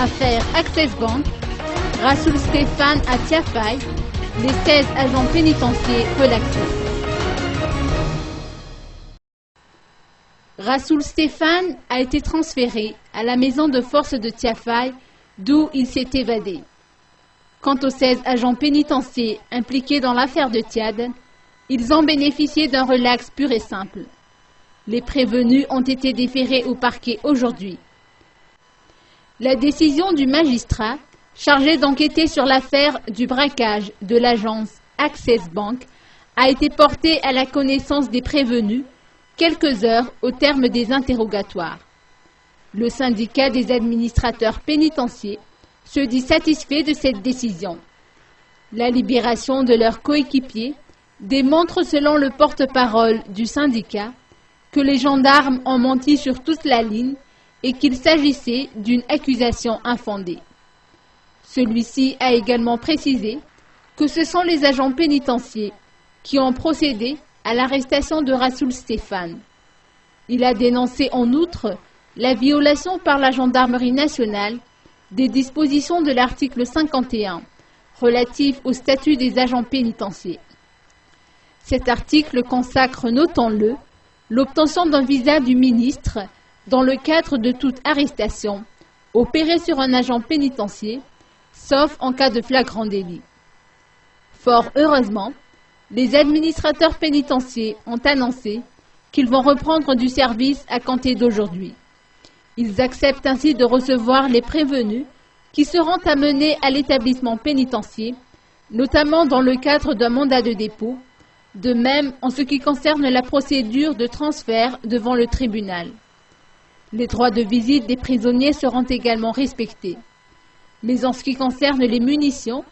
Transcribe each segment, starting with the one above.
Affaire Access Bank, Rassoul Stéphane à Thiafaye, les 16 agents pénitentiaires relaxés. Rassoul Stéphane a été transféré à la maison de force de Thiafaye, d'où il s'est évadé. Quant aux 16 agents pénitentiaires impliqués dans l'affaire de Thiad, ils ont bénéficié d'un relax pur et simple. Les prévenus ont été déférés au parquet aujourd'hui. La décision du magistrat chargé d'enquêter sur l'affaire du braquage de l'agence Access Bank a été portée à la connaissance des prévenus quelques heures au terme des interrogatoires. Le syndicat des administrateurs pénitentiaires se dit satisfait de cette décision. La libération de leurs coéquipiers démontre, selon le porte-parole du syndicat, que les gendarmes ont menti sur toute la ligne et qu'il s'agissait d'une accusation infondée. Celui-ci a également précisé que ce sont les agents pénitentiaires qui ont procédé à l'arrestation de Rassoul Stéphane. Il a dénoncé en outre la violation par la gendarmerie nationale des dispositions de l'article 51 relatif au statut des agents pénitentiaires. Cet article consacre, notons-le, l'obtention d'un visa du ministre dans le cadre de toute arrestation opérée sur un agent pénitentiaire, sauf en cas de flagrant délit. Fort heureusement, les administrateurs pénitentiaires ont annoncé qu'ils vont reprendre du service à compter d'aujourd'hui. Ils acceptent ainsi de recevoir les prévenus qui seront amenés à l'établissement pénitentiaire, notamment dans le cadre d'un mandat de dépôt, de même en ce qui concerne la procédure de transfert devant le tribunal. Les droits de visite des prisonniers seront également respectés. Mais en ce qui concerne les munitions,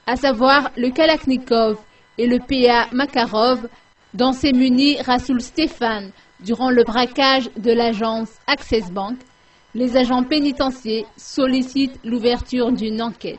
à savoir le Kalachnikov et le PA Makarov, dont s'est muni Rassoul Stéphane durant le braquage de l'agence Access Bank, les agents pénitentiaires sollicitent l'ouverture d'une enquête.